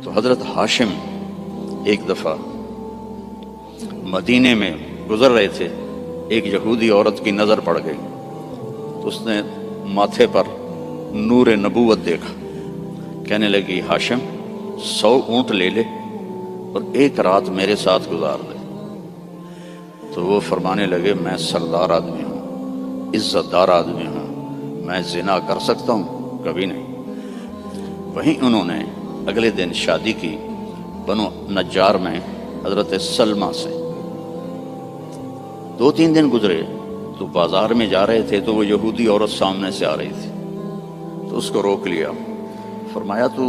تو حضرت ہاشم ایک دفعہ مدینے میں گزر رہے تھے، ایک یہودی عورت کی نظر پڑ گئی تو اس نے ماتھے پر نور نبوت دیکھا، کہنے لگی ہاشم 100 اونٹ لے لے اور ایک رات میرے ساتھ گزار دے۔ تو وہ فرمانے لگے میں سردار آدمی ہوں، عزت دار آدمی ہوں، میں زنا کر سکتا ہوں؟ کبھی نہیں۔ وہیں انہوں نے اگلے دن شادی کی بنو نجار میں حضرت سلمہ سے۔ 2-3 دن گزرے تو بازار میں جا رہے تھے تو وہ یہودی عورت سامنے سے آ رہی تھی، تو اس کو روک لیا، فرمایا تو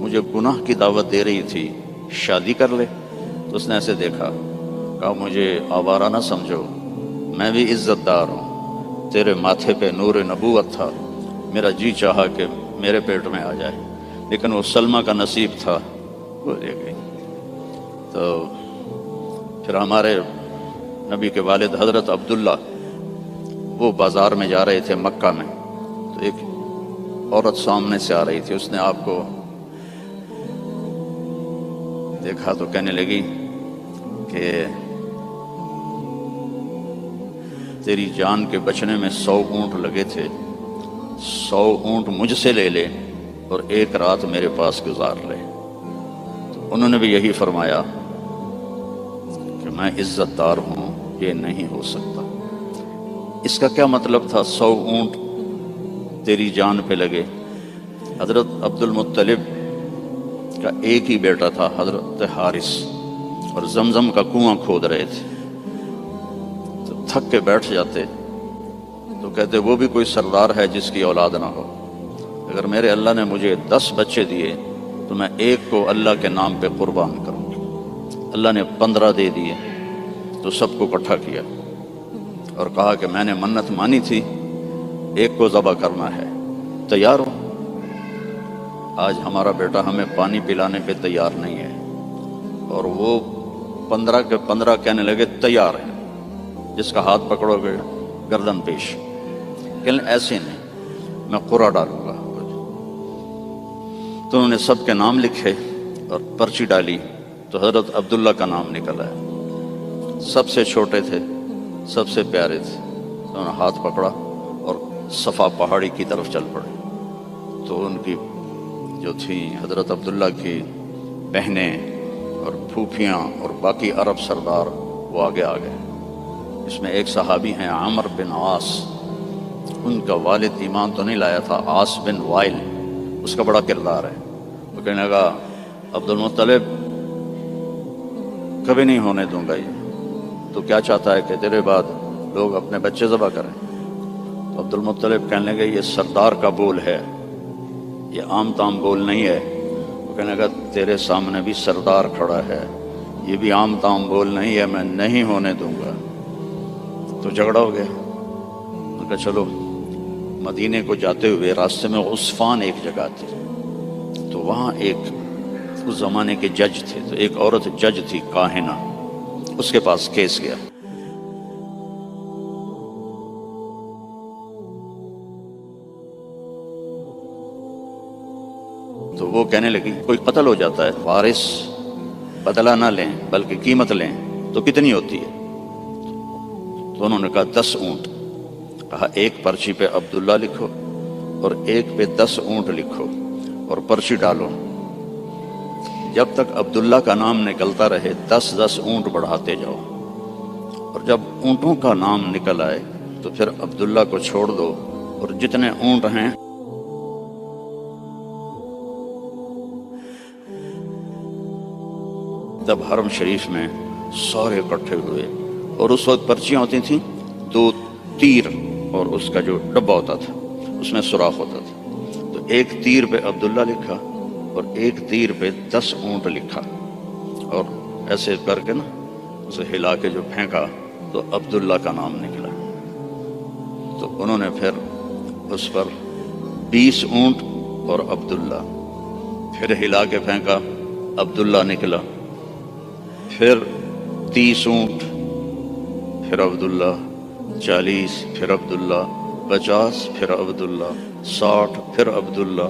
مجھے گناہ کی دعوت دے رہی تھی، شادی کر لے۔ تو اس نے ایسے دیکھا، کہا مجھے آوارہ نہ سمجھو، میں بھی عزت دار ہوں، تیرے ماتھے پہ نور نبوت تھا، میرا جی چاہا کہ میرے پیٹ میں آ جائے، لیکن وہ سلمہ کا نصیب تھا، وہ لے گئی۔ تو پھر ہمارے نبی کے والد حضرت عبداللہ وہ بازار میں جا رہے تھے مکہ میں، تو ایک عورت سامنے سے آ رہی تھی، اس نے آپ کو دیکھا تو کہنے لگی کہ تیری جان کے بچنے میں 100 اونٹ لگے تھے، 100 اونٹ مجھ سے لے لے اور ایک رات میرے پاس گزار لے۔ تو انہوں نے بھی یہی فرمایا کہ میں عزت دار ہوں، یہ نہیں ہو سکتا۔ اس کا کیا مطلب تھا 100 اونٹ تیری جان پہ لگے؟ حضرت عبد المطلب کا ایک ہی بیٹا تھا حضرت حارث، اور زمزم کا کنواں کھود رہے تھے، تو تھک کے بیٹھ جاتے تو کہتے وہ بھی کوئی سردار ہے جس کی اولاد نہ ہو، اگر میرے اللہ نے مجھے 10 بچے دیے تو میں ایک کو اللہ کے نام پہ قربان کروں گا۔ اللہ نے 15 دے دیے تو سب کو اکٹھا کیا اور کہا کہ میں نے منت مانی تھی، ایک کو ذبح کرنا ہے، تیار ہو؟ آج ہمارا بیٹا ہمیں پانی پلانے پہ تیار نہیں ہے، اور وہ 15 کے 15 کہنے لگے تیار ہے، جس کا ہاتھ پکڑو گے گردن پیش، کہ ایسے نہیں، میں قرعہ ڈالوں گا۔ تو انہوں نے سب کے نام لکھے اور پرچی ڈالی، تو حضرت عبداللہ کا نام نکل آیا، سب سے چھوٹے تھے، سب سے پیارے تھے۔ تو انہوں نے ہاتھ پکڑا اور صفا پہاڑی کی طرف چل پڑے۔ تو ان کی جو تھی حضرت عبداللہ کی بہنیں اور پھوپھیاں اور باقی عرب سردار وہ آگے آ گئے۔ اس میں ایک صحابی ہیں عامر بن عاص، ان کا والد ایمان تو نہیں لایا تھا، عاص بن وائل، اس کا بڑا کردار ہے۔ وہ کہنے لگا عبد المطلب کبھی نہیں ہونے دوں گا، یہ تو کیا چاہتا ہے کہ تیرے بعد لوگ اپنے بچے ذبح کریں؟ تو عبد المطلب کہنے لگے یہ سردار کا بول ہے، یہ عام تام بول نہیں ہے۔ وہ کہنے لگا تیرے سامنے بھی سردار کھڑا ہے، یہ بھی عام تام بول نہیں ہے، میں نہیں ہونے دوں گا۔ تو جھگڑا ہو گیا۔ انہوں نے کہا چلو، مدینے کو جاتے ہوئے راستے میں عصفان ایک جگہ تھی، تو وہاں ایک اس زمانے کے جج تھے، تو ایک عورت جج تھی کاہنہ، اس کے پاس کیس گیا۔ تو وہ کہنے لگی کوئی قتل ہو جاتا ہے، وارث بدلہ نہ لیں بلکہ قیمت لیں تو کتنی ہوتی ہے؟ تو انہوں نے کہا 10 اونٹ۔ کہا ایک پرچی پہ عبداللہ لکھو اور ایک پہ 10 اونٹ لکھو اور پرچی ڈالو، جب تک عبداللہ کا نام نکلتا رہے 10 اونٹ بڑھاتے جاؤ، اور جب اونٹوں کا نام نکل آئے تو پھر عبداللہ کو چھوڑ دو، اور جتنے اونٹ ہیں تب حرم شریف میں سارے اکٹھے ہوئے، اور اس وقت پرچیاں ہوتی تھیں 2 تیر، اور اس کا جو ڈبہ ہوتا تھا اس میں سوراخ ہوتا تھا، تو ایک تیر پہ عبداللہ لکھا اور ایک تیر پہ 10 اونٹ لکھا، اور ایسے کر کے نا اسے ہلا کے جو پھینکا تو عبداللہ کا نام نکلا۔ تو انہوں نے پھر اس پر 20 اونٹ اور عبداللہ، پھر ہلا کے پھینکا، عبداللہ نکلا، پھر 30 اونٹ، پھر عبداللہ، 40، پھر عبداللہ، 50، پھر عبداللہ، 60، پھر عبداللہ،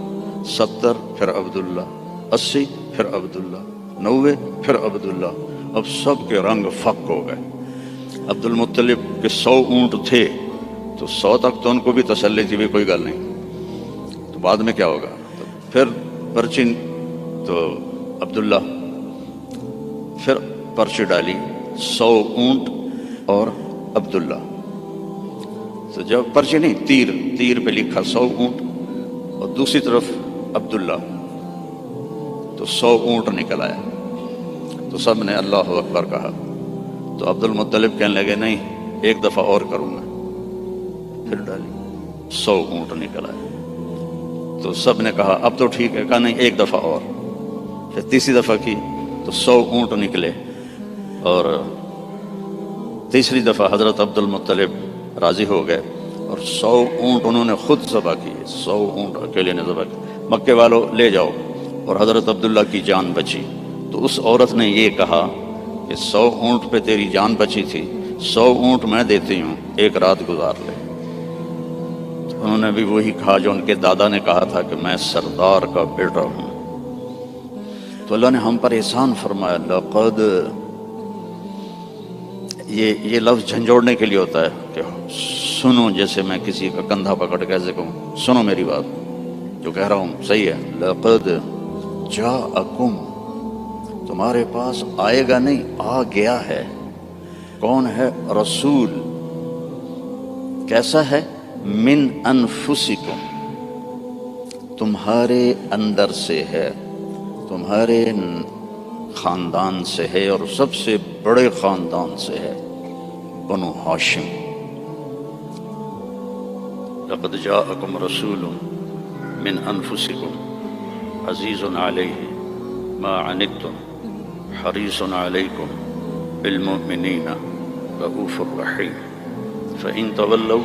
70، پھر عبداللہ، 80، پھر عبداللہ، 90 پھر عبداللہ۔ اب سب کے رنگ فق ہو گئے۔ عبد المطلب کے 100 اونٹ تھے تو 100 تک تو ان کو بھی تسلی تھی بھی کوئی گل نہیں، تو بعد میں کیا ہوگا۔ پھر پرچی تو عبداللہ، پھر پرچی ڈالی 100 اونٹ اور عبداللہ، تو جب پرچی نہیں، تیر پہ لکھا 100 اونٹ اور دوسری طرف عبداللہ، تو 100 اونٹ نکل آیا۔ تو سب نے اللہ اکبر کہا۔ تو عبد المطلب کہنے لگے نہیں، ایک دفعہ اور کروں گا، پھر ڈالی 100 اونٹ نکل آئے۔ تو سب نے کہا اب تو ٹھیک ہے، کہا نہیں ایک دفعہ اور، پھر تیسری دفعہ کی تو 100 اونٹ نکلے، اور تیسری دفعہ حضرت عبد المطلب راضی ہو گئے اور 100 اونٹ انہوں نے خود ذبح کیے، 100 اونٹ اکیلے نے ذبح کیے۔ مکے والوں لے جاؤ، اور حضرت عبداللہ کی جان بچی۔ تو اس عورت نے یہ کہا کہ 100 اونٹ پہ تیری جان بچی تھی، 100 اونٹ میں دیتی ہوں، ایک رات گزار لے۔ تو انہوں نے بھی وہی کہا جو ان کے دادا نے کہا تھا کہ میں سردار کا بیٹا ہوں۔ تو اللہ نے ہم پر احسان فرمایا، لقد، یہ لفظ جھنجھوڑنے کے لیے ہوتا ہے کہ سنو، جیسے میں کسی کا کندھا پکڑ کے ایسے کہوں سنو میری بات، جو کہہ رہا ہوں صحیح ہے۔ لقد جاءکم، تمہارے پاس آئے گا نہیں، آ گیا ہے۔ کون ہے؟ رسول۔ کیسا ہے؟ من انفسکم، تمہارے اندر سے ہے، تمہارے خاندان سے ہے، اور سب سے بڑے خاندان سے ہے، بنو ہاشم۔ لقد جاءکم رسول من انفسکم عزیز علیہ ما عنتم حریص علیکم بالمؤمنین رؤوف رحیم فإن تولوا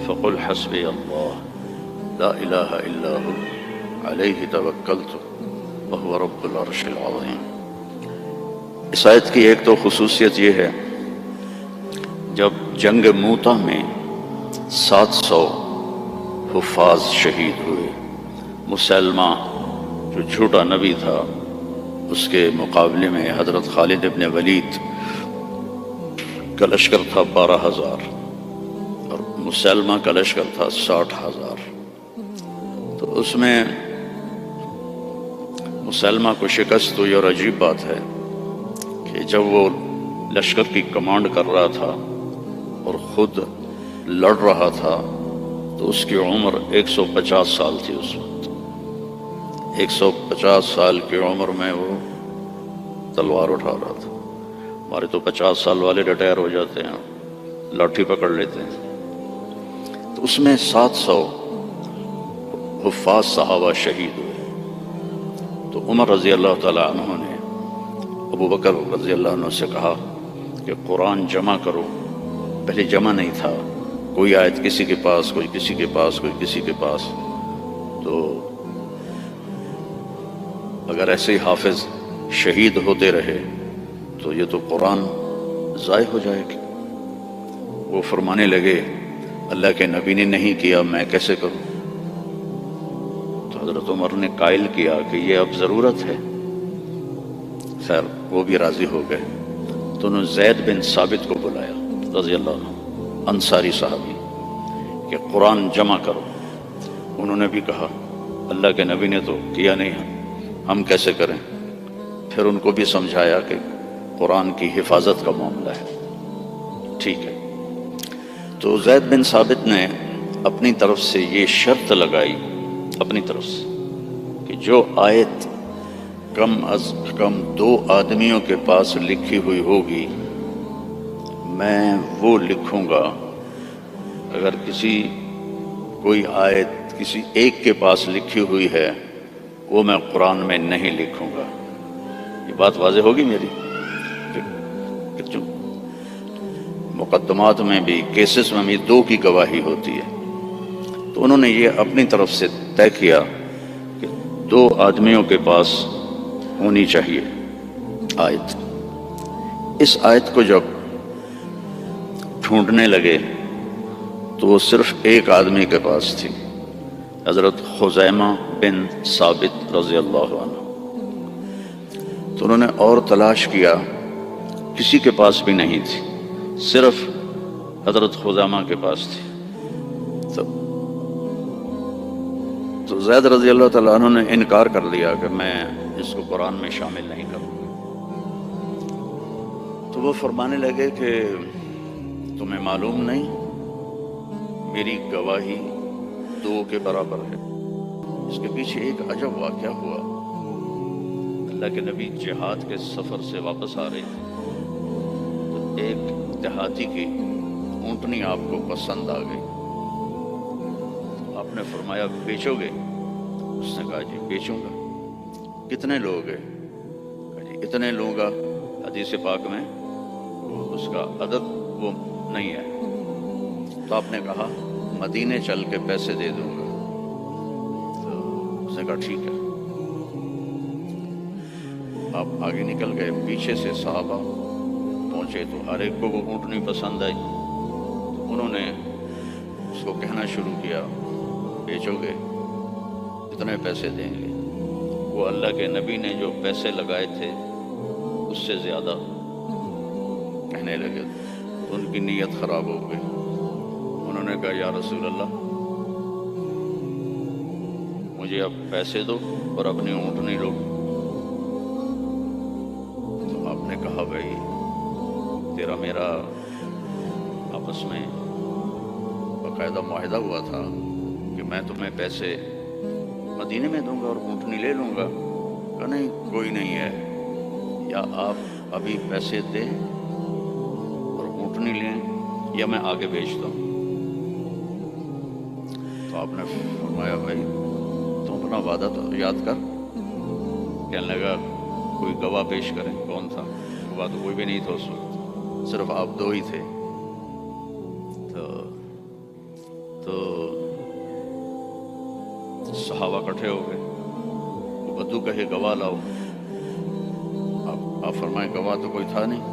فقل حسبی اللہ لا الہ الا ہو علیہ توکلت وہو رب العرش العظیم۔ اس آیت کی ایک تو خصوصیت یہ ہے، جب جنگ موتا میں 700 حفاظ شہید ہوئے، مسلمہ جو جھوٹا نبی تھا اس کے مقابلے میں حضرت خالد ابن ولید کا لشکر تھا 12,000 اور مسلمہ کا لشکر تھا 60,000۔ تو اس میں مسلمہ کو شکست ہوئی، اور عجیب بات ہے کہ جب وہ لشکر کی کمانڈ کر رہا تھا اور خود لڑ رہا تھا تو اس کی عمر 150 سال تھی۔ اس وقت 150 سال کی عمر میں وہ تلوار اٹھا رہا تھا۔ ہمارے تو 50 سال والے ریٹائر ہو جاتے ہیں، لاٹھی پکڑ لیتے ہیں۔ تو اس میں 700 حفاظ صحابہ شہید ہوئے۔ تو عمر رضی اللہ تعالی عنہ نے ابو بکر رضی اللہ عنہ سے کہا کہ قرآن جمع کرو۔ پہلے جمع نہیں تھا، کوئی آیت کسی کے پاس، کوئی کسی کے پاس، کوئی کسی کے پاس۔ تو اگر ایسے ہی حافظ شہید ہوتے رہے تو یہ تو قرآن ضائع ہو جائے گی۔ وہ فرمانے لگے اللہ کے نبی نے نہیں کیا، میں کیسے کروں؟ تو حضرت عمر نے قائل کیا کہ یہ اب ضرورت ہے۔ خیر وہ بھی راضی ہو گئے۔ تو انہوں نے زید بن ثابت کو بلایا رضی اللہ عنہ، انصاری صحابی، کہ قرآن جمع کرو۔ انہوں نے بھی کہا اللہ کے نبی نے تو کیا نہیں، ہم کیسے کریں؟ پھر ان کو بھی سمجھایا کہ قرآن کی حفاظت کا معاملہ ہے، ٹھیک ہے۔ تو زید بن ثابت نے اپنی طرف سے یہ شرط لگائی، اپنی طرف سے، کہ جو آیت کم از کم 2 آدمیوں کے پاس لکھی ہوئی ہوگی میں وہ لکھوں گا۔ اگر کوئی آیت کسی ایک کے پاس لکھی ہوئی ہے وہ میں قرآن میں نہیں لکھوں گا۔ یہ بات واضح ہوگی میری؟ مقدمات میں بھی، کیسز میں بھی 2 کی گواہی ہوتی ہے۔ تو انہوں نے یہ اپنی طرف سے طے کیا کہ 2 آدمیوں کے پاس ہونی چاہیے آیت۔ اس آیت کو جب ڈھونڈنے لگے تو وہ صرف ایک آدمی کے پاس تھی، حضرت خزیمہ بن ثابت رضی اللہ عنہ۔ تو انہوں نے اور تلاش کیا، کسی کے پاس بھی نہیں تھی، صرف حضرت خزامہ کے پاس تھی۔ تو زید رضی اللہ تعالیٰ عنہ نے انکار کر لیا کہ میں اس کو قرآن میں شامل نہیں کروں گا۔ تو وہ فرمانے لگے کہ تمہیں معلوم نہیں میری گواہی 2 کے برابر ہے۔ اس کے پیچھے ایک عجب واقعہ ہوا۔ اللہ کے نبی جہاد کے سفر سے واپس آ رہے تھے، تو ایک دیہاتی کی اونٹنی آپ کو پسند آ گئی۔ آپ نے فرمایا بیچو گے؟ اس نے کہا جی بیچوں گا۔ کتنے لوگ ہیں؟ کہا جی اتنے لوں گا۔ حدیث پاک میں اس کا عدد وہ نہیں ہے۔ تو آپ نے کہا مدینے چل کے پیسے دے دوں گا۔ تو اس نے کہا ٹھیک ہے۔ آپ آگے نکل گئے، پیچھے سے صحابہ پہنچے تو ہر ایک کو وہ اونٹنی پسند آئی۔ تو انہوں نے اس کو کہنا شروع کیا بیچو گے؟ کتنے پیسے دیں گے؟ وہ اللہ کے نبی نے جو پیسے لگائے تھے اس سے زیادہ کہنے لگے، تو ان کی نیت خراب ہو گئی۔ انہوں نے کہا یا رسول اللہ مجھے اب پیسے دو اور اپنی اونٹنی لو۔ تو آپ نے کہا بھائی تیرا میرا آپس میں باقاعدہ معاہدہ ہوا تھا کہ میں تمہیں پیسے مدینے میں دوں گا اور اونٹنی لے لوں گا۔ کہا نہیں کوئی نہیں ہے، یا آپ ابھی پیسے دیں اور اونٹنی لیں یا میں آگے بیچتا ہوں۔ تو آپ نے فرمایا بھائی تم اپنا وعدہ تو یاد کر۔ کہنے لگا کوئی گواہ پیش کریں۔ کون تھا؟ گواہ تو کوئی بھی نہیں تھا اس وقت، صرف آپ 2 ہی تھے۔ تو صحابہ اکٹھے ہو گئے، وہ بدو کہے گواہ لاؤ۔ آپ فرمائیں گواہ تو کوئی تھا نہیں۔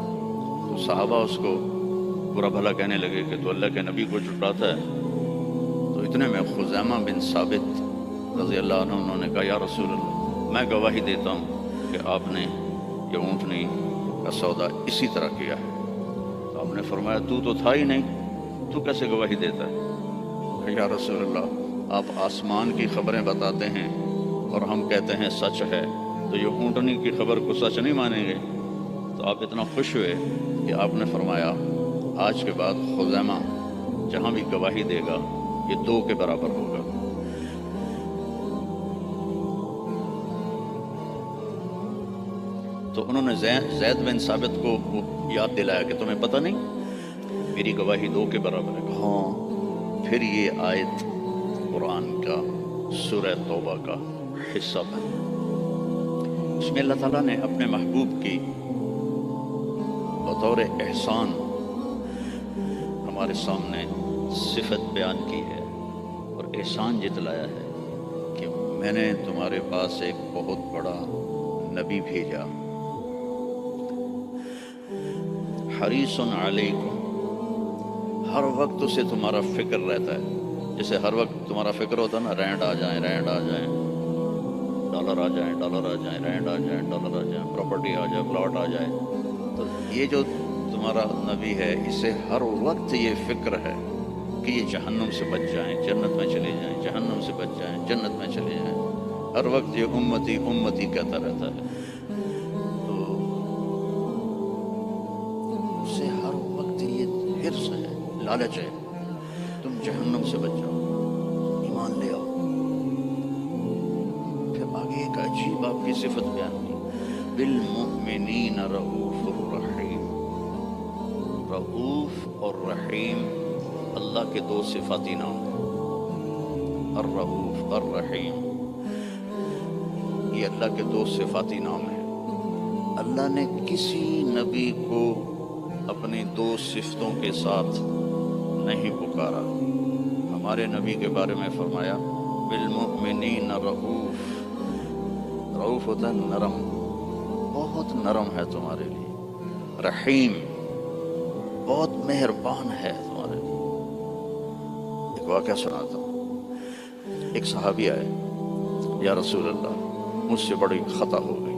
تو صحابہ اس کو برا بھلا کہنے لگے کہ تو اللہ کے نبی کو جھٹلاتا ہے۔ تو اتنے میں خزیمہ بن ثابت رضی اللہ عنہ انہوں نے کہا یا رسول اللہ میں گواہی دیتا ہوں کہ آپ نے یہ اونٹنی کا سودا اسی طرح کیا ہے۔ تو آپ نے فرمایا تو تھا ہی نہیں، تو کیسے گواہی دیتا ہے؟ کہ یا رسول اللہ آپ آسمان کی خبریں بتاتے ہیں اور ہم کہتے ہیں سچ ہے، تو یہ اونٹنی کی خبر کو سچ نہیں مانیں گے؟ تو آپ اتنا خوش ہوئے کہ آپ نے فرمایا آج کے بعد خزیمہ جہاں بھی گواہی دے گا یہ 2 کے برابر ہوگا۔ تو انہوں نے زید بن ثابت کو یاد دلایا کہ تمہیں پتہ نہیں میری گواہی 2 کے برابر ہے۔ ہاں۔ پھر یہ آیت قرآن کا سورہ توبہ کا حصہ بن، اس میں اللہ تعالیٰ نے اپنے محبوب کی بطور احسان ہمارے سامنے صفت بیان کی ہے اور احسان جتلایا ہے کہ میں نے تمہارے پاس ایک بہت بڑا نبی بھیجا، حریص علیکم، ہر وقت اسے تمہارا فکر رہتا ہے۔ جیسے ہر وقت تمہارا فکر ہوتا ہے نا، رینڈ آ جائیں، ڈالر آ جائیں، رینڈ آ جائیں، ڈالر آ جائیں، پراپرٹی آ جائے، پلاٹ آ جائے۔ تو یہ جو تمہارا نبی ہے اسے ہر وقت یہ فکر ہے کہ یہ جہنم سے بچ جائیں، جنت میں چلے جائیں، جہنم سے بچ جائیں، جنت میں چلے جائیں۔ ہر وقت یہ امتی امتی کہتا رہتا ہے۔ تو اسے ہر وقت یہ حرص ہے، لالچ ہے تم جہنم سے بچ جاؤ، ایمان لے آؤ۔ پھر آگے ایک عجیب آپ کی صفت بیان کی، بالمؤمنین رؤوف الرحیم۔ رؤوف اور رحیم اللہ کے 2 صفاتی نام ہیں، الرؤوف الرحیم، یہ اللہ کے 2 صفاتی نام ہیں۔ اللہ نے کسی نبی کو اپنی 2 صفتوں کے ساتھ نہیں پکارا۔ ہمارے نبی کے بارے میں فرمایا بالمؤمنین رؤوف، رؤوف ہوتا ہے نرم، بہت نرم ہے تمہارے لیے، رحیم بہت مہربان ہے تمہارے لیے۔ ایک واقعہ سناتا ہوں۔ ایک صحابی آئے، یا رسول اللہ مجھ سے بڑی خطا ہو گئی،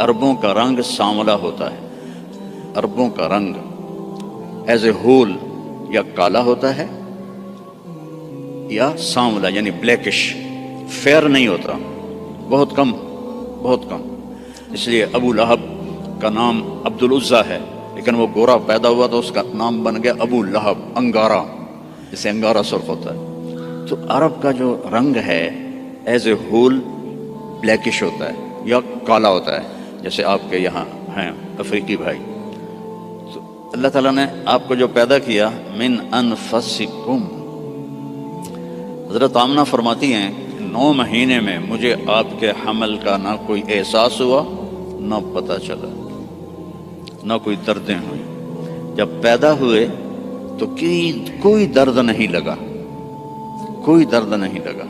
عربوں کا رنگ سانولا ہوتا ہے، عربوں کا رنگ ایز اے ہول یا کالا ہوتا ہے یا سانولا یعنی بلیکش، فیئر نہیں ہوتا، بہت کم، بہت کم۔ اس لیے ابو لہب کا نام عبد العزیٰ ہے، لیکن وہ گورا پیدا ہوا تو اس کا نام بن گیا ابو لہب، انگارا، جسے انگارا سرخ ہوتا ہے۔ تو عرب کا جو رنگ ہے ایز اے ہول بلیکش ہوتا ہے یا کالا ہوتا ہے، جیسے آپ کے یہاں ہیں افریقی بھائی۔ تو اللہ تعالیٰ نے آپ کو جو پیدا کیا من انفسکم، حضرت آمنہ فرماتی ہیں 9 مہینے میں مجھے آپ کے حمل کا نہ کوئی احساس ہوا، نہ پتہ چلا، نہ کوئی دردیں ہوئی۔ جب پیدا ہوئے تو کوئی درد نہیں لگا، کوئی درد نہیں لگا۔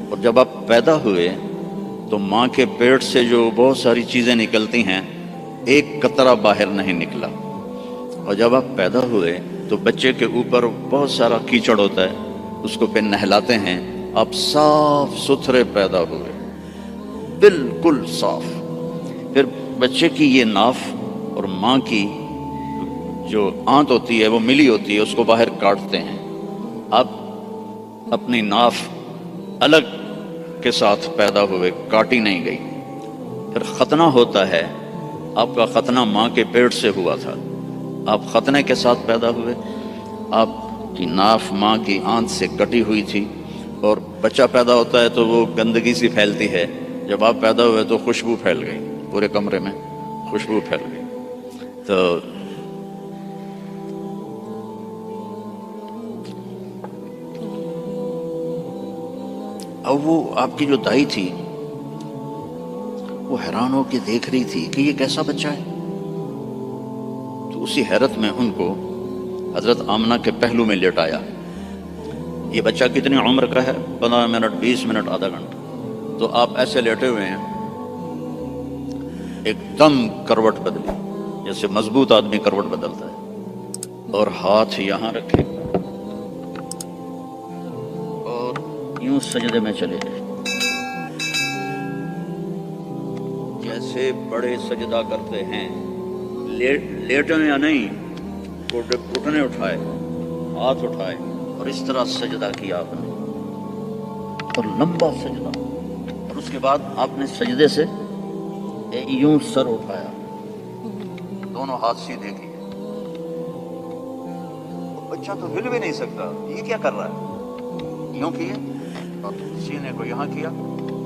اور جب آپ پیدا ہوئے تو ماں کے پیٹ سے جو بہت ساری چیزیں نکلتی ہیں، ایک قطرہ باہر نہیں نکلا۔ اور جب آپ پیدا ہوئے تو بچے کے اوپر بہت سارا کیچڑ ہوتا ہے، اس کو پہ نہلاتے ہیں، آپ صاف ستھرے پیدا ہوئے، بالکل صاف۔ پھر بچے کی یہ ناف اور ماں کی جو آنت ہوتی ہے وہ ملی ہوتی ہے، اس کو باہر کاٹتے ہیں۔ آپ اپنی ناف الگ کے ساتھ پیدا ہوئے، کاٹی نہیں گئی۔ پھر ختنہ ہوتا ہے، آپ کا ختنہ ماں کے پیٹ سے ہوا تھا، آپ ختنے کے ساتھ پیدا ہوئے، آپ کی ناف ماں کی آنت سے کٹی ہوئی تھی، اور بچہ پیدا ہوتا ہے تو وہ گندگی سی پھیلتی ہے، جب آپ پیدا ہوئے تو خوشبو پھیل گئی، پورے کمرے میں خوشبو پھیل گئی۔ تو اب وہ آپ کی جو دائی تھی وہ حیران ہو کے دیکھ رہی تھی کہ یہ کیسا بچہ ہے۔ تو اسی حیرت میں ان کو حضرت آمنہ کے پہلو میں لیٹایا۔ یہ بچہ کتنی عمر کا ہے؟ 15 منٹ، 20 منٹ، آدھا گھنٹہ۔ تو آپ ایسے لیٹے ہوئے ہیں، ایک دم کروٹ بدلی، جیسے مضبوط آدمی کروٹ بدلتا ہے، اور ہاتھ یہاں رکھے اور یوں سجدے میں چلے گئے، جیسے بڑے سجدہ کرتے ہیں، لیٹے یا نہیں، گھٹنے اٹھائے، ہاتھ اٹھائے اور اس طرح سجدہ کیا آپ نے، اور لمبا سجدہ۔ اور اس کے بعد آپ نے سجدے سے یوں سر اٹھایا، دونوں ہاتھ سیدھے کیے۔ بچہ تو ہل بھی نہیں سکتا، یہ کیا کر رہا ہے؟ یوں کیے اور سینے کو یہاں کیا،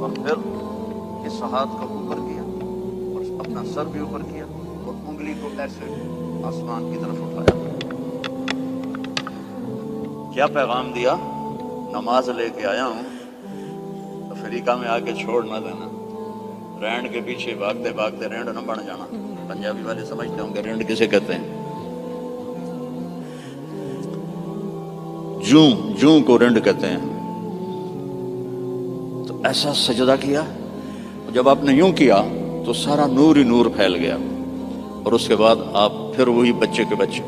اور پھر اس ہاتھ کو اوپر کیا اور اپنا سر بھی اوپر کیا، اور انگلی کو ایسے آسمان کی طرف اٹھایا۔ کیا پیغام دیا؟ نماز لے کے آیا ہوں، افریقہ میں آ کے چھوڑ نہ دینا، رینڈ کے پیچھے بھاگتے بھاگتے رینڈ نہ بن جانا۔ پنجابی والے سمجھتے ہوں گے رینڈ کسے کہتے ہیں، جوں کو رینڈ کہتے ہیں۔ تو ایسا سجدہ کیا، جب آپ نے یوں کیا تو سارا نور ہی نور پھیل گیا، اور اس کے بعد آپ پھر وہی بچے کے بچے۔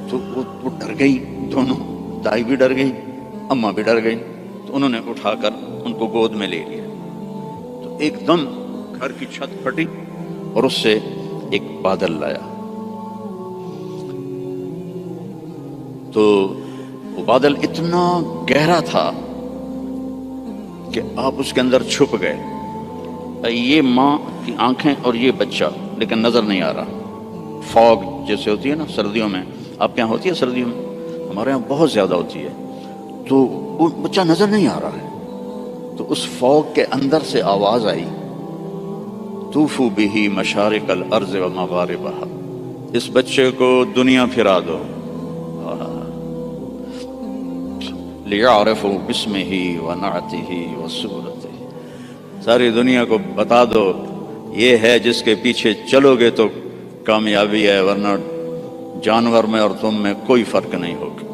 تو وہ ڈر گئی، دونوں، دائی بھی ڈر گئی، اماں بھی ڈر گئی۔ تو انہوں نے اٹھا کر ان کو گود میں لے لیا۔ تو ایک دم گھر کی چھت پھٹی اور اس سے ایک بادل لایا۔ تو وہ بادل اتنا گہرا تھا کہ آپ اس کے اندر چھپ گئے، یہ ماں کی آنکھیں اور یہ بچہ، لیکن نظر نہیں آ رہا۔ فوگ جیسے ہوتی ہے نا سردیوں میں، آپ کے یہاں ہوتی ہے سردیوں میں، ہمارے یہاں بہت زیادہ ہوتی ہے، تو وہ بچہ نظر نہیں آ رہا ہے۔ تو اس فوگ کے اندر سے آواز آئی، طوفوا بہ مشارق الارض و مغاربہا، اس بچے کو دنیا پھرا دو، لیعرفوا باسمہ ونعتہ وصورتہ، ساری دنیا کو بتا دو یہ ہے جس کے پیچھے چلو گے تو کامیابی ہے، ورنہ جانور میں اور تم میں کوئی فرق نہیں ہوگا،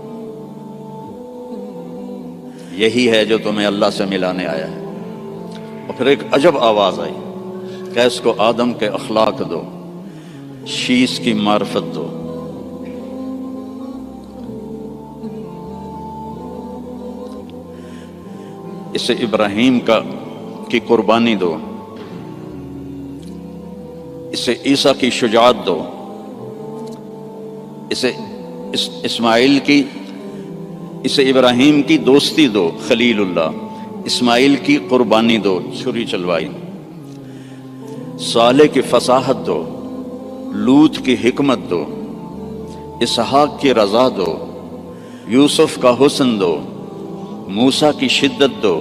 یہی ہے جو تمہیں اللہ سے ملانے آیا ہے۔ اور پھر ایک عجب آواز آئی کہ اس کو آدم کے اخلاق دو، شیش کی معرفت دو، اسے ابراہیم کی قربانی دو، اسے عیسیٰ کی شجاعت دو، اسے اسے ابراہیم کی دوستی دو، خلیل اللہ، اسماعیل کی قربانی دو، چھری چلوائی، صالح کی فصاحت دو، لوط کی حکمت دو، اسحاق کی رضا دو، یوسف کا حسن دو، موسیٰ کی شدت دو،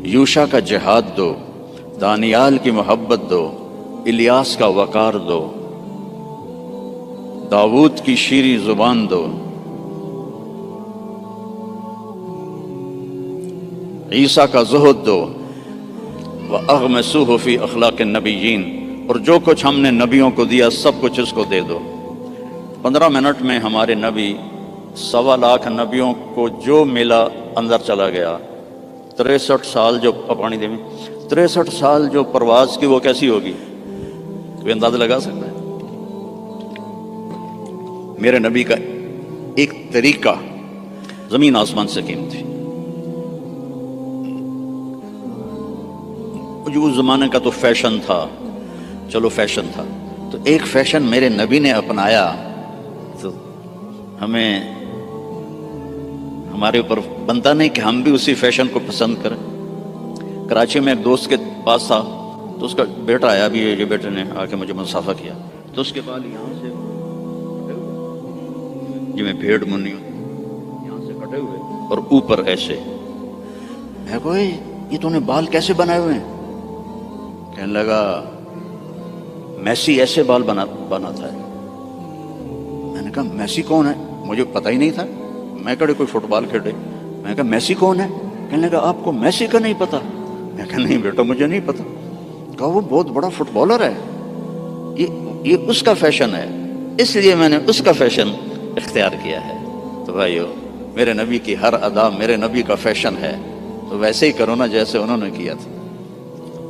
یوشع کا جہاد دو، دانیال کی محبت دو، الیاس کا وقار دو، داؤد کی شیریں زبان دو، عیسیٰ کا زہد دو، وَأَغْمَسُوهُ فِي أَخْلَاقِ النَّبِيِّينَ، اور جو کچھ ہم نے نبیوں کو دیا سب کچھ اس کو دے دو۔ 15 منٹ میں ہمارے نبی 1.25 لاکھ نبیوں کو جو ملا اندر چلا گیا۔ 63 سال جو پانی دے میں 63 سال جو پرواز کی وہ کیسی ہوگی؟ کوئی اندازہ لگا سکتا ہے؟ میرے نبی کا ایک طریقہ زمین آسمان سے قیمتی، جو اس زمانے کا تو فیشن تھا، چلو فیشن تھا، تو ایک فیشن میرے نبی نے اپنایا تو ہمیں ہمارے اوپر بنتا نہیں کہ ہم بھی اسی فیشن کو پسند کریں۔ کراچی میں ایک دوست کے پاس تھا تو اس کا بیٹا آیا، بھی یہ بیٹے نے آ کے مجھے مصافحہ کیا، تو اس کے بال یہاں سے جی میں بھیڑ منی ہوں، یہاں سے کٹے ہوئے اور اوپر ایسے۔ میں کہا یہ تو نے بال کیسے بنائے ہوئے ہیں؟ کہنے لگا میسی ایسے بال بناتا ہے۔ میں نے کہا میسی کون ہے؟ مجھے پتہ ہی نہیں تھا، میں کہا کوئی فٹ بال کھیلے۔ میں نے کہا میسی کون ہے؟ کہنے لگا آپ کو میسی کا نہیں پتا؟ میں کہا نہیں بیٹا مجھے نہیں پتا۔ کہا وہ بہت بڑا فٹ بالر ہے، یہ اس کا فیشن ہے، اس لیے میں نے اس کا فیشن اختیار کیا ہے۔ تو بھائیو میرے نبی کی ہر ادا میرے نبی کا فیشن ہے، تو ویسے ہی کرو نا جیسے انہوں نے کیا تھا۔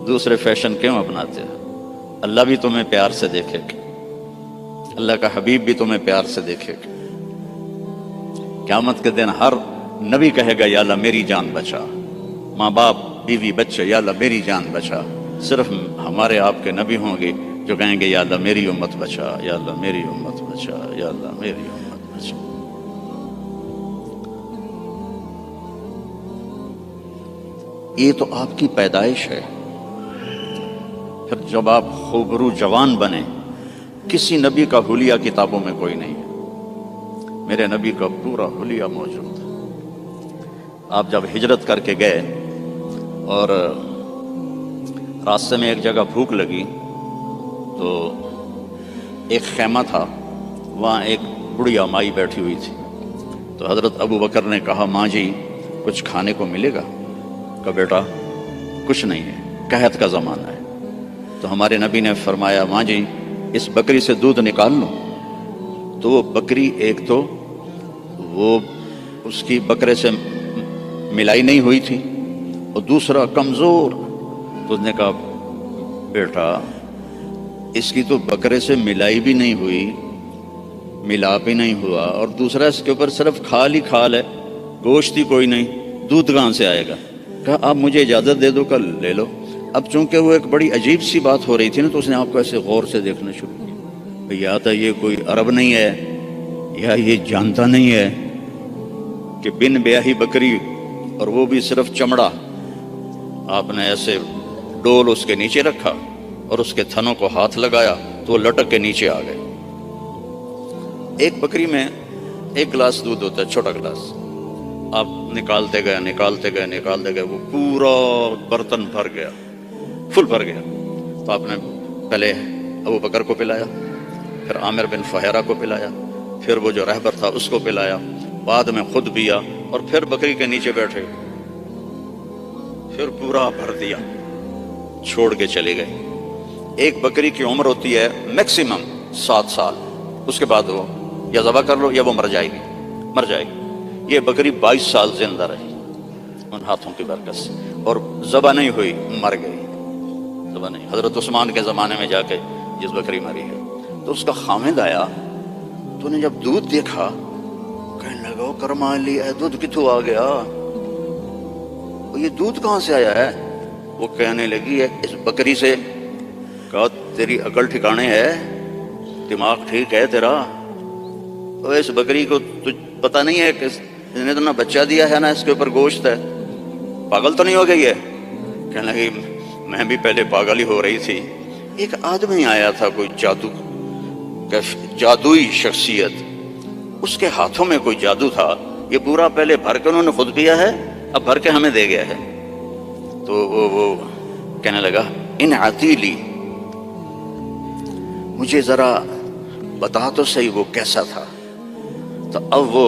دوسرے فیشن کیوں اپناتے ہیں؟ اللہ بھی تمہیں پیار سے دیکھے گا، اللہ کا حبیب بھی تمہیں پیار سے دیکھے گا۔ قیامت کے دن ہر نبی کہے گا یا اللہ میری جان بچا، ماں باپ بیوی بچے یا اللہ میری جان بچا۔ صرف ہمارے آپ کے نبی ہوں گے جو کہیں گے یا اللہ میری امت بچا، یا اللہ میری امت بچا، یا اللہ میری امت بچا۔ یہ تو آپ کی پیدائش ہے۔ پھر جب آپ خوبرو جوان بنے، کسی نبی کا حلیہ کتابوں میں کوئی نہیں ہے، میرے نبی کا پورا حلیہ موجود ہے۔ آپ جب ہجرت کر کے گئے اور راستے میں ایک جگہ بھوک لگی تو ایک خیمہ تھا، وہاں ایک بڑھیا مائی بیٹھی ہوئی تھی، تو حضرت ابو بکر نے کہا ماں جی کچھ کھانے کو ملے گا؟ کہا بیٹا کچھ نہیں ہے، قحط کا زمانہ ہے۔ تو ہمارے نبی نے فرمایا ماں جی اس بکری سے دودھ نکال لو۔ تو وہ بکری ایک تو وہ اس کی بکرے سے ملائی نہیں ہوئی تھی، اور دوسرا کمزور۔ تو اس نے کہا بیٹا اس کی تو بکرے سے ملائی بھی نہیں ہوئی، ملاپ ہی نہیں ہوا، اور دوسرا اس کے اوپر صرف کھال ہی کھال ہے، گوشت ہی کوئی نہیں، دودھ کہاں سے آئے گا؟ کہا آپ مجھے اجازت دے دو کل لے لو۔ اب چونکہ وہ ایک بڑی عجیب سی بات ہو رہی تھی نا، تو اس نے آپ کو ایسے غور سے دیکھنا شروع کیا، یا تو یہ کوئی عرب نہیں ہے، یا یہ جانتا نہیں ہے کہ بن بیاہی بکری، اور وہ بھی صرف چمڑا، آپ نے ایسے ڈول اس کے نیچے رکھا اور اس کے تھنوں کو ہاتھ لگایا تو وہ لٹک کے نیچے آ گئے۔ ایک بکری میں 1 گلاس دودھ ہوتا ہے، چھوٹا گلاس، آپ نکالتے گئے وہ پورا برتن بھر گیا، فل بھر گیا۔ تو آپ نے پہلے ابو بکر کو پلایا، پھر عامر بن فہیرہ کو پلایا، پھر وہ جو رہبر تھا اس کو پلایا، بعد میں خود پیا، اور پھر بکری کے نیچے بیٹھے، پھر پورا بھر دیا، چھوڑ کے چلے گئے۔ ایک بکری کی عمر ہوتی ہے میکسیمم 7 سال، اس کے بعد وہ یا ذبح کر لو یا وہ مر جائے گی۔ یہ بکری 22 سال زندہ رہی ان ہاتھوں کی برکت سے، اور ذبح نہیں ہوئی، مر گئی، ذبح نہیں۔ حضرت عثمان کے زمانے میں جا کے جس بکری مری ہے، تو اس کا خامد آیا، تو نے جب دودھ دیکھا کہنے لگا کرما لی ہے، دودھ کتوں آ گیا، یہ دودھ کہاں سے آیا ہے؟ وہ کہنے لگی ہے اس بکری سے کہا تیری عقل ٹھکانے ہے، دماغ ٹھیک ہے تیرا؟ اور اس بکری کو تجھ پتہ نہیں ہے کہ اس نے تو نہ بچہ دیا ہے نہ اس کے اوپر گوشت ہے، پاگل تو نہیں ہو گئی ہے؟ کہنے لگی میں بھی پہلے پاگل ہی ہو رہی تھی۔ ایک آدمی آیا تھا، کوئی جادوئی شخصیت، اس کے ہاتھوں میں کوئی جادو تھا، یہ پورا پہلے بھر کے انہوں نے خود پیا ہے، اب بھر کے ہمیں دے گیا ہے۔ تو وہ کہنے لگا ان عتیلی، مجھے ذرا بتا تو صحیح وہ کیسا تھا۔ تو اب وہ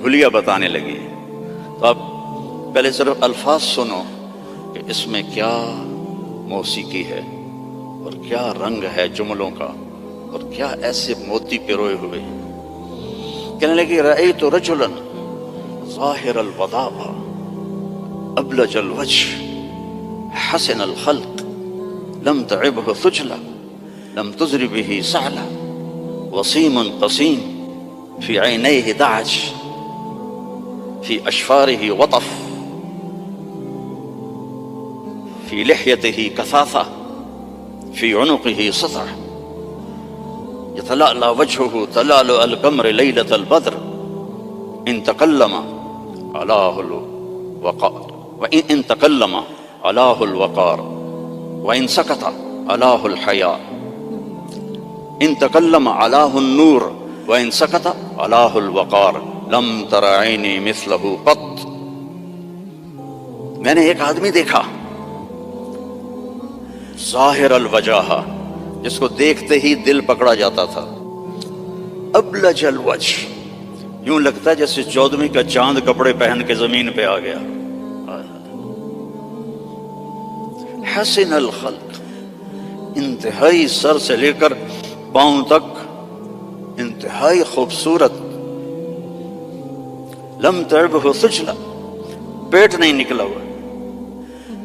حلیہ بتانے لگی۔ تو اب پہلے صرف الفاظ سنو کہ اس میں کیا موسیقی ہے اور کیا رنگ ہے جملوں کا اور کیا ایسے موتی پروئے ہوئے۔ کہنے لگی رأیت رجلا ظاہر الوضاء ابلج الوجه حسن الخلق لم تعبه ثجلة لم تزر به سعلة وصيم قصيم في عينيه دعج في أشفاره وطف في لحيته كثافة في عنقه سطع يتلألأ وجهه تلألؤ القمر ليلة البدر إن تكلم علاه الوقار وإن تكلم علاه الوقار وإن سكت علاه الحياء إن تكلم علاه النور وإن سكت علاه الوقار لم تر عيني مثله قط۔ میں نے ایک آدمی دیکھا ظاہر الوجہ، جس کو دیکھتے ہی دل پکڑا جاتا تھا، ابلج الوجہ، یوں لگتا ہے جیسے 14ویں کا چاند کپڑے پہن کے زمین پہ آ گیا، حسن الخلق، انتہائی سر سے لے کر پاؤں تک انتہائی خوبصورت، لم تعبہ ثجلہ، پیٹ نہیں نکلا ہوا،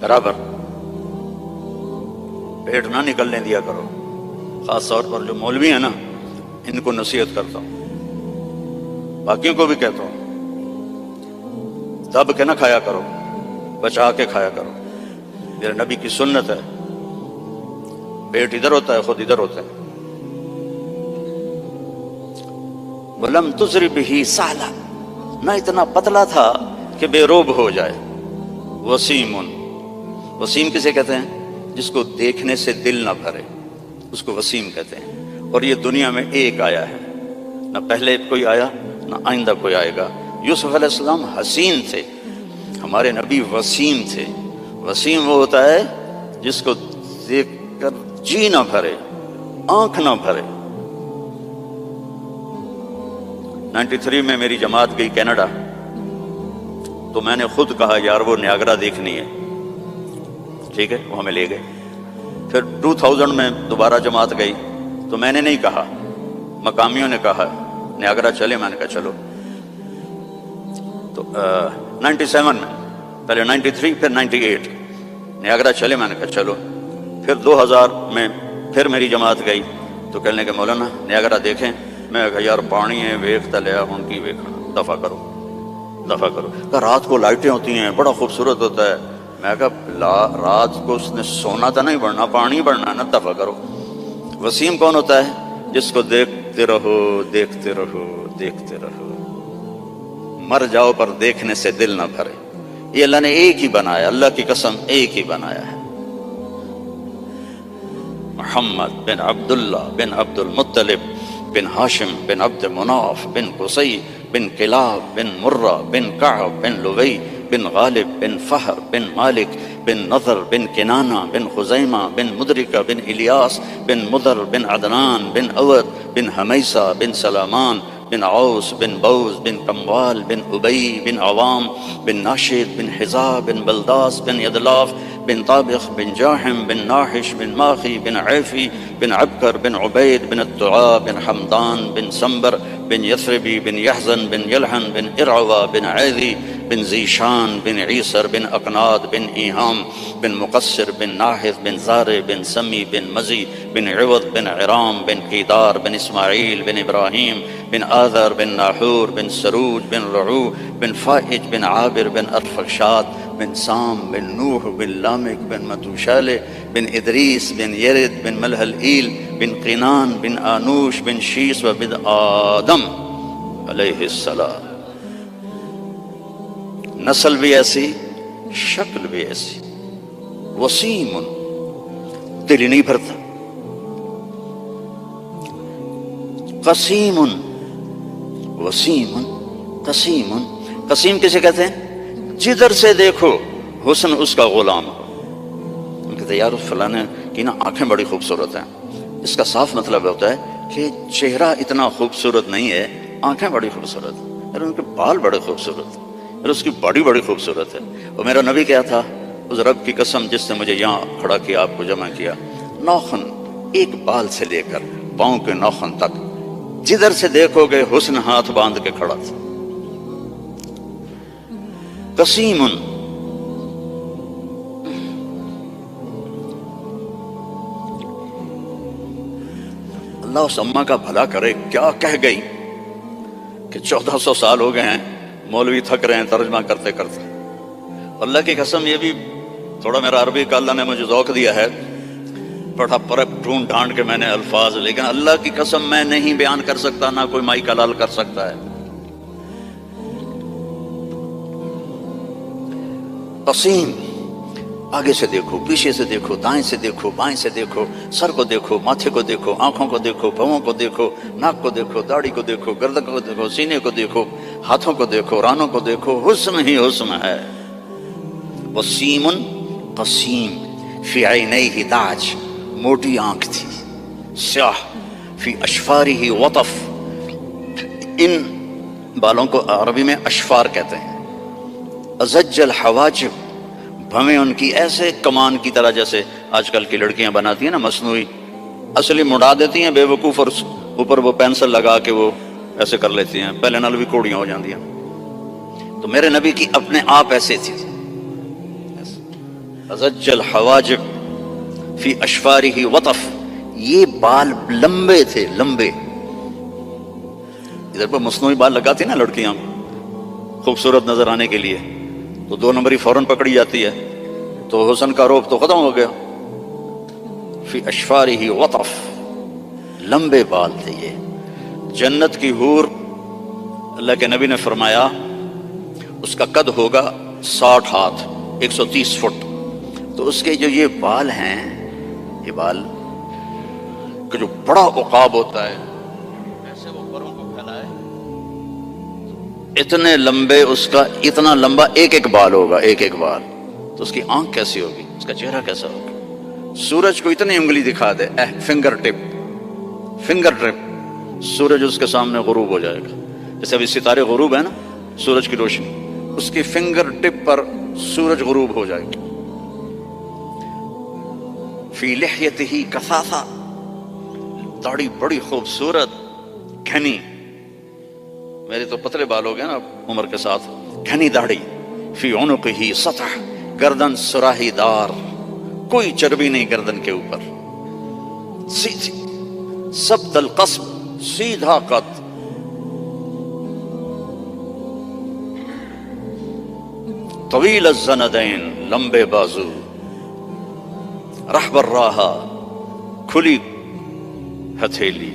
برابر پیٹ نہ نکلنے دیا کرو، خاص طور پر جو مولوی ہیں نا ان کو نصیحت کرتا ہوں، باقیوں کو بھی کہتا ہوں دب کے نہ کھایا کرو، بچا کے کھایا کرو، میرے نبی کی سنت ہے، پیٹ ادھر ہوتا ہے خود ادھر ہوتا ہے۔ وَلَمْ تُزْرِ بِهِ سَعْلًا، نہ اتنا پتلا تھا کہ بے روب ہو جائے۔ وسیم، وسیم کسے کہتے ہیں؟ جس کو دیکھنے سے دل نہ بھرے، اس کو وسیم کہتے ہیں۔ اور یہ دنیا میں ایک آیا ہے، نہ پہلے کوئی آیا نہ آئندہ کوئی آئے گا۔ یوسف علیہ السلام حسین تھے، ہمارے نبی وسیم تھے۔ وسیم وہ ہوتا ہے جس کو دیکھ کر جی نہ بھرے، آنکھ نہ بھرے۔ 93 میں میری جماعت گئی کینیڈا، تو میں نے خود کہا یار وہ نیاگرا دیکھنی ہے، ٹھیک ہے، وہ ہمیں لے گئے۔ پھر 2000 میں دوبارہ جماعت گئی تو میں نے نہیں کہا، مقامیوں نے کہا نیاگرا چلے، میں نے کہا چلو۔ تو 97 میں، پہلے 93 پھر 98، نیاگرا چلے، میں نے کہا چلو۔ پھر 2000 میں پھر میری جماعت گئی تو کہنے لگے مولانا نیاگرا دیکھیں، میں کہا یار پانی ہے ویکھتا لیا ہوں کی ویکھنا، دفع کرو دفع کرو۔ کہا رات کو لائٹیں ہوتی ہیں بڑا خوبصورت ہوتا ہے، میں کہا رات کو اس نے سونا تو نہیں بڑھنا، پانی بڑھنا ہے نا، دفع کرو۔ وسیم کون ہوتا ہے؟ جس کو دیکھتے رہو دیکھتے رہو دیکھتے رہو، مر جاؤ پر دیکھنے سے دل نہ بھرے۔ یہ اللہ نے ایک ہی بنایا، اللہ کی قسم ایک ہی بنایا ہے۔ محمد بن عبداللہ بن عبد المطلب بن ہاشم بن عبد مناف بن قصی بن کلاب بن مرہ بن کعب بن لوی بن غالب بن فہر بن مالک بن نضر بن کنانہ بن خزیمہ بن مدرکہ بن الیاس بن مدر بن عدنان بن اود بن حمیسہ بن سلامان بن عوس بن بوز بن کموال بن ابی بن عوام بن ناشد بن حزا بن بلداس بن یدلاف بن طابخ بن جاحم بن ناحش بن ماخی بن عیفی بن عبکر بن عبید بن الدعاء بن حمدان بن سنبر بن یثربی بن یحزن بن یلحن بن ارعوہ بن عیدی بن زیشان بن عیسر بن اقناد بن ایہام بن مقصر بن ناحث بن زارع بن سمی بن مزی بن عوض بن عرام بن قیدار بن اسماعیل بن ابراہیم بن آذر بن ناحور بن سروج بن رعو بن فائج بن عابر بن ارفخشاد بن سام بن نوح بن لامک بن متوشالہ بن ادریس بن یرد بن ملحلئیل بن قینان بن آنوش بن شیس و بن آدم علیہ السلام۔ نسل بھی ایسی، شکل بھی ایسی، وسیم، دل ہی نہیں بھرتا، قسیم، وسیم قسیم۔ قسیم کسے کہتے ہیں؟ جدھر سے دیکھو حسن اس کا غلام ہو۔ ہم کہتے ہیں یار فلانے کی نا آنکھیں بڑی خوبصورت ہیں، اس کا صاف مطلب ہوتا ہے کہ چہرہ اتنا خوبصورت نہیں ہے، آنکھیں بڑی خوبصورت ہیں، اور ان کے بال بڑے خوبصورت ہیں، اور اس کی باڈی بڑی خوبصورت ہے۔ اور میرا نبی کیا تھا؟ اس رب کی قسم جس نے مجھے یہاں کھڑا کیا، آپ کو جمع کیا، ناخن ایک بال سے لے کر پاؤں کے ناخن تک جدھر سے دیکھو گے حسن ہاتھ باندھ کے کھڑا تھا۔ قسیم، اللہ اس اماں کا بھلا کرے، کیا کہہ گئی کہ 1400 سال ہو گئے ہیں، مولوی تھک رہے ہیں ترجمہ کرتے کرتے۔ اللہ کی قسم یہ بھی تھوڑا میرا عربی کا اللہ نے مجھے ذوق دیا ہے، بڑا پرب ڈھونڈ ڈھانڈ کے میں نے الفاظ، لیکن اللہ کی قسم میں نہیں بیان کر سکتا، نہ کوئی مائی کلال کر سکتا ہے۔ قسیم، آگے سے دیکھو، پیچھے سے دیکھو، دائیں سے دیکھو، بائیں سے دیکھو، سر کو دیکھو، ماتھے کو دیکھو، آنکھوں کو دیکھو، پاؤں کو دیکھو، ناک کو دیکھو، داڑھی کو دیکھو، گردن کو دیکھو، سینے کو دیکھو، ہاتھوں کو دیکھو، رانوں کو دیکھو، حسن ہی حسن ہے۔ وسیم قسیم، فی عینیہ تاج، موٹی آنکھ تھی، سیاہ، فی اشفارہ وطف، ان بالوں کو عربی میں اشفار کہتے ہیں۔ ازج الحواجب، بھویں ان کی ایسے کمان کی طرح جیسے آج کل کی لڑکیاں بناتی ہیں نا مصنوعی، اصلی مڑا دیتی ہیں بے وقوف، اور اوپر وہ پینسل لگا کے وہ ایسے کر لیتی ہیں، پہلے نال بھی کوڑیاں ہو جاندی ہیں۔ تو میرے نبی کی اپنے آپ ایسے تھی، ازج الحواجب فی اشفارہ وطف، یہ بال لمبے تھے، لمبے۔ ادھر پر مصنوعی بال لگاتی نا لڑکیاں خوبصورت نظر آنے کے لیے، تو 2 نمبری فوراً پکڑی جاتی ہے، تو حسن کا روپ تو ختم ہو گیا۔ فی اشفارہ وطف، لمبے بال تھے یہ۔ جنت کی حور، اللہ کے نبی نے فرمایا اس کا قد ہوگا 60 ہاتھ، 130 فٹ۔ تو اس کے جو یہ بال ہیں، یہ بال کا جو بڑا عقاب ہوتا ہے، ایسے وہ پروں کو پھیلائے، اتنے لمبے، اس کا اتنا لمبا ایک ایک بال ہوگا، ایک ایک بال۔ تو اس کی آنکھ کیسی ہوگی، اس کا چہرہ کیسا ہوگا؟ سورج کو اتنی انگلی دکھا دے، فنگر ٹپ، فنگر ٹپ، سورج اس کے سامنے غروب ہو جائے گا۔ جیسے ابھی ستارے غروب ہے نا، سورج کی روشنی، اس کی فنگر ٹپ پر سورج غروب ہو جائے گا۔ فی لحیتہ کثافہ، داڑھی بڑی خوبصورت گھنی، میرے تو پتلے بال ہو گئے نا عمر کے ساتھ، گھنی داڑھی۔ فی عنقہ سطح، گردن سراہی دار، کوئی چربی نہیں گردن کے اوپر، سیدھی، ثبت القصب، سیدھا قد۔ طویل الزندین، لمبے بازو، رحب الراحہ، کھلی ہتھیلی،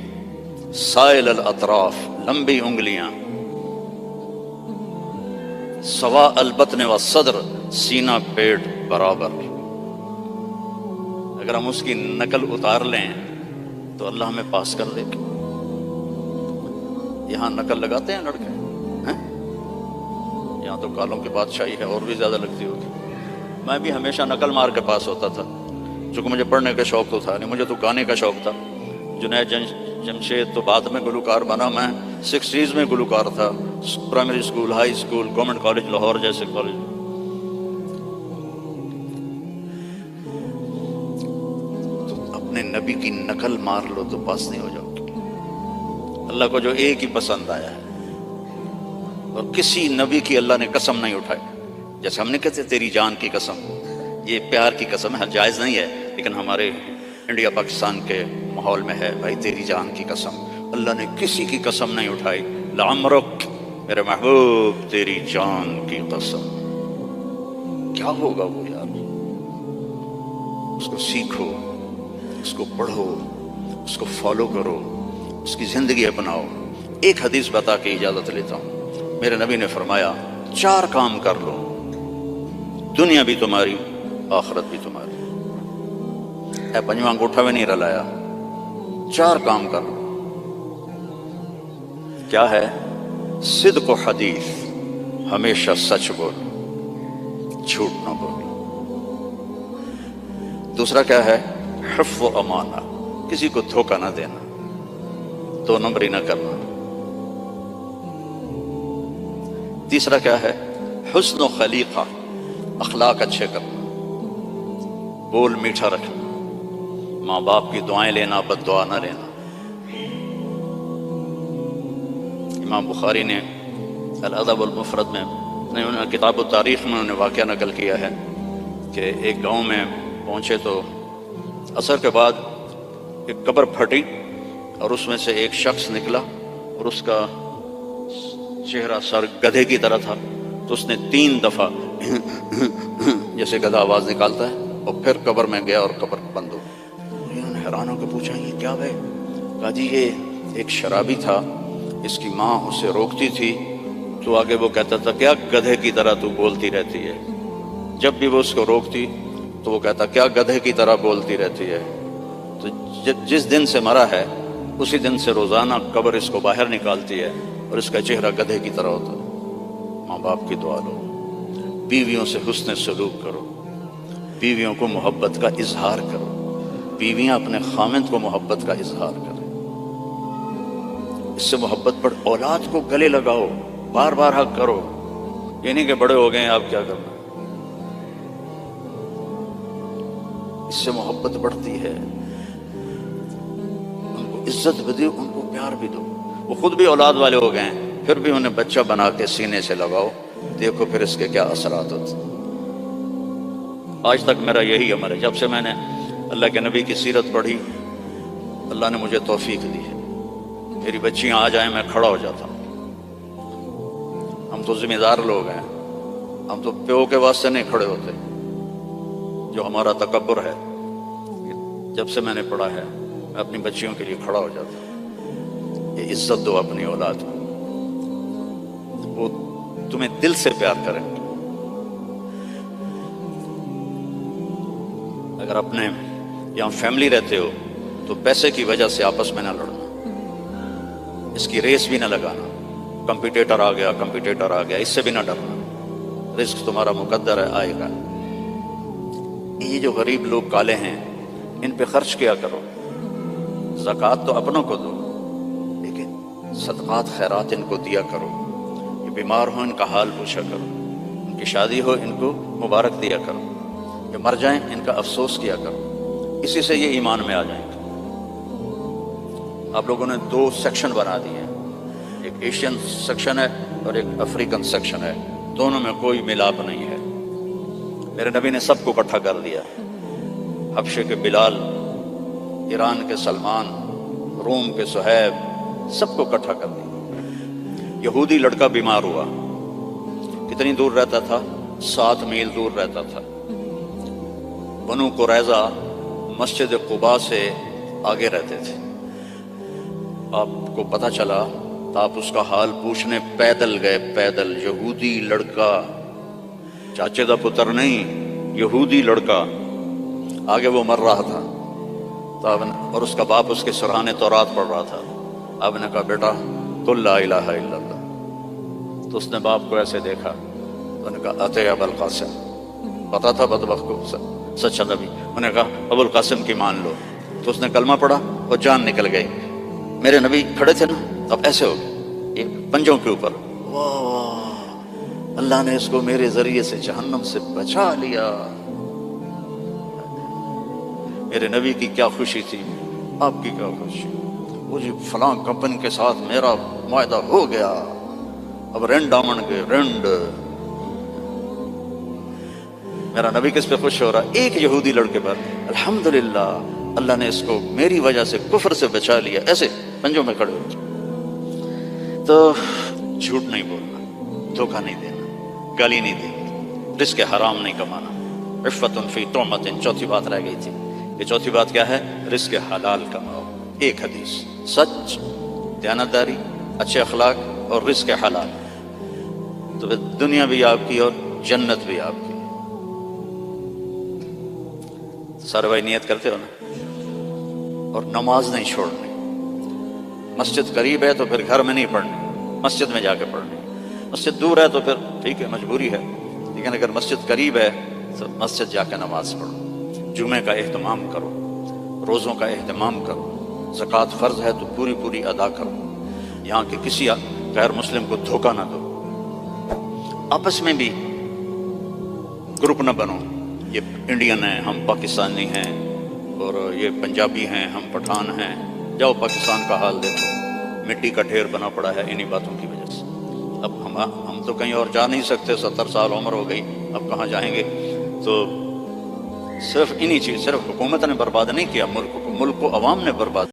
سائل الاطراف، لمبی انگلیاں، سواء البطن والصدر، سینہ پیٹ برابر۔ اگر ہم اس کی نقل اتار لیں تو اللہ ہمیں پاس کر دے گا۔ یہاں نقل لگاتے ہیں لڑکے ہیں؟ یہاں تو کالوں کی بادشاہی ہے، اور بھی زیادہ لگتی ہوگی۔ میں بھی ہمیشہ نقل مار کے پاس ہوتا تھا، چونکہ مجھے پڑھنے کا شوق تو تھا نہیں، مجھے تو گانے کا شوق تھا۔ جنید جمشید تو بعد میں گلوکار بنا، میں 60s میں گلوکار تھا، primary school, high school, government college Lahore جیسے کالج۔ تو اپنے نبی کی نقل مار لو تو پاس نہیں ہو جاؤ گے۔ اللہ کو جو ایک ہی پسند آیا ہے، اور کسی نبی کی اللہ نے قسم نہیں اٹھائی، جیسے ہم نے کہتے تیری جان کی قسم، یہ پیار کی قسم ہے، جائز نہیں ہے، لیکن ہمارے انڈیا پاکستان کے ماحول میں ہے، بھائی تیری جان کی قسم، اللہ نے کسی کی قسم نہیں اٹھائی۔ لعمرک، میرے محبوب تیری جان کی قسم۔ کیا ہوگا وہ یار؟ اس کو سیکھو، اس کو پڑھو، اس کو فالو کرو، اس کی زندگی اپناؤ۔ ایک حدیث بتا کے اجازت لیتا ہوں۔ میرے نبی نے فرمایا 4 کام کر لو، دنیا بھی تمہاری، آخرت بھی تمہاری۔ اے 5واں انگوٹھا بھی نہیں رلایا، 4 کام کر لو۔ کیا ہے؟ صدق و حدیث، ہمیشہ سچ بولو، جھوٹ نہ بولو۔ دوسرا کیا ہے؟ حفظ و امانہ، کسی کو دھوکہ نہ دینا، 2 نمبری نہ کرنا۔ تیسرا کیا ہے؟ حسن و خلیقہ، اخلاق اچھے کرنا، بول میٹھا رکھنا، ماں باپ کی دعائیں لینا، بد دعا نہ لینا۔ امام بخاری نے الادب المفرد میں کتاب التاریخ میں انہوں نے واقعہ نقل کیا ہے کہ ایک گاؤں میں پہنچے تو عصر کے بعد ایک قبر پھٹی اور اس میں سے ایک شخص نکلا اور اس کا چہرہ سر گدھے کی طرح تھا، تو اس نے 3 دفعہ جیسے گدھا آواز نکالتا ہے اور پھر قبر میں گیا اور قبر بند ہو۔ انہوں نے حیران ہو کے پوچھا یہ کیا ہے؟ کہا جی یہ ایک شرابی تھا، اس کی ماں اسے روکتی تھی تو آگے وہ کہتا تھا کیا گدھے کی طرح تو بولتی رہتی ہے، جب بھی وہ اس کو روکتی تو وہ کہتا کیا گدھے کی طرح بولتی رہتی ہے۔ تو جس دن سے مرا ہے اسی دن سے روزانہ قبر اس کو باہر نکالتی ہے اور اس کا چہرہ گدھے کی طرح ہوتا ہے۔ ماں باپ کی دعا لو، بیویوں سے حسن سلوک کرو، بیویوں کو محبت کا اظہار کرو، بیویاں اپنے خامند کو محبت کا اظہار کریں، اس سے محبت پر اولاد کو گلے لگاؤ، بار بار حق کرو، یہ نہیں کہ بڑے ہو گئے ہیں آپ کیا کرنا۔ اس سے محبت بڑھتی ہے، ان کو عزت بھی دو، ان کو پیار بھی دو۔ وہ خود بھی اولاد والے ہو گئے ہیں پھر بھی انہیں بچہ بنا کے سینے سے لگاؤ، دیکھو پھر اس کے کیا اثرات ہوتے ہیں۔ آج تک میرا یہی عمل ہے، جب سے میں نے اللہ کے نبی کی سیرت پڑھی اللہ نے مجھے توفیق دی ہے، میری بچیاں آ جائیں میں کھڑا ہو جاتا ہوں۔ ہم تو ذمہ دار لوگ ہیں، ہم تو پیو کے واسطے نہیں کھڑے ہوتے، جو ہمارا تکبر ہے۔ جب سے میں نے پڑھا ہے میں اپنی بچیوں کے لیے کھڑا ہو جاتا ہوں۔ یہ عزت دو اپنی اولاد کو، وہ تمہیں دل سے پیار کریں۔ اگر اپنے یہاں فیملی رہتے ہو تو پیسے کی وجہ سے آپس میں نہ لڑنا، اس کی ریس بھی نہ لگانا، کمپیٹیٹر آ گیا اس سے بھی نہ ڈرنا، رزق تمہارا مقدر ہے، آئے گا۔ یہ جو غریب لوگ کالے ہیں ان پہ خرچ کیا کرو، زکوٰۃ تو اپنوں کو دو لیکن صدقات خیرات ان کو دیا کرو۔ یہ بیمار ہو ان کا حال پوچھا کرو، ان کی شادی ہو ان کو مبارک دیا کرو، یہ مر جائیں ان کا افسوس کیا کرو، اسی سے یہ ایمان میں آ جائیں گے۔ آپ لوگوں نے 2 سیکشن بنا دیے ہیں، ایک ایشین سیکشن ہے اور ایک افریقن سیکشن ہے، دونوں میں کوئی ملاپ نہیں ہے۔ میرے نبی نے سب کو اکٹھا کر دیا، حبشے کے بلال، ایران کے سلمان، روم کے صہیب، سب کو اکٹھا کر دیا۔ یہودی لڑکا بیمار ہوا، کتنی دور رہتا تھا؟ 7 میل دور رہتا تھا۔ بنو قریظہ مسجد قباء سے آگے رہتے تھے۔ آپ کو پتہ چلا تو آپ اس کا حال پوچھنے پیدل گئے، پیدل، یہودی لڑکا، چاچے دا پتر نہیں، یہودی لڑکا، آگے وہ مر رہا تھا تو اور اس کا باپ اس کے سرحانے تورات پڑھ رہا تھا۔ آپ نے کہا بیٹا قل لا الہ الا اللہ، تو اس نے باپ کو ایسے دیکھا تو انہوں نے کہا اتے ابو القاسم، پتا تھا بدبخت کو سچا نبی، انہوں نے کہا ابو القاسم کی مان لو، تو اس نے کلمہ پڑھا اور جان نکل گئی۔ میرے نبی کھڑے تھے نا، اب ایسے ہو گئے پنجوں کے اوپر، واہ اللہ نے اس کو میرے ذریعے سے جہنم سے بچا لیا۔ میرے نبی کی کیا خوشی تھی، آپ کی کیا خوشی؟ وہ جی فلاں کمپنی کے ساتھ میرا معاہدہ ہو گیا، اب رینڈ آمن کے رینڈ۔ میرا نبی کس پہ خوش ہو رہا؟ ایک یہودی لڑکے پر، الحمدللہ اللہ نے اس کو میری وجہ سے کفر سے بچا لیا، ایسے پنجوں میں کھڑے ہو۔ تو جھوٹ نہیں بولنا، دھوکہ نہیں دینا، گالی نہیں دینی، رزق حرام نہیں کمانا. عفتن فی طعمۃ، چوتھی بات رہ گئی تھی. یہ چوتھی بات کیا ہے؟ رزق حلال کماؤ. ایک حدیث، سچ، دیانتداری، اچھے اخلاق اور رزق حلال، تو پھر دنیا بھی آپ کی اور جنت بھی آپ کی. سارے بھائی نیت کرتے ہو نا؟ اور نماز نہیں چھوڑنی. مسجد قریب ہے تو پھر گھر میں نہیں پڑھنی، مسجد میں جا کے پڑھنی. مسجد دور ہے تو پھر ٹھیک ہے مجبوری ہے، لیکن اگر مسجد قریب ہے تو مسجد جا کے نماز پڑھو. جمعے کا اہتمام کرو، روزوں کا اہتمام کرو. زکوٰۃ فرض ہے تو پوری پوری ادا کرو. یہاں کے کسی غیر مسلم کو دھوکہ نہ دو. آپس میں بھی گروپ نہ بنو، یہ انڈین ہیں ہم پاکستانی ہیں، اور یہ پنجابی ہیں ہم پٹھان ہیں. جاؤ پاکستان کا حال دیکھو، مٹی کا ڈھیر بنا پڑا ہے انہی باتوں کی وجہ سے. اب ہم تو کہیں اور جا نہیں سکتے، 70 سال عمر ہو گئی، اب کہاں جائیں گے؟ تو صرف انہی چیز، صرف حکومت نے برباد نہیں کیا ملک کو، ملک کو عوام نے برباد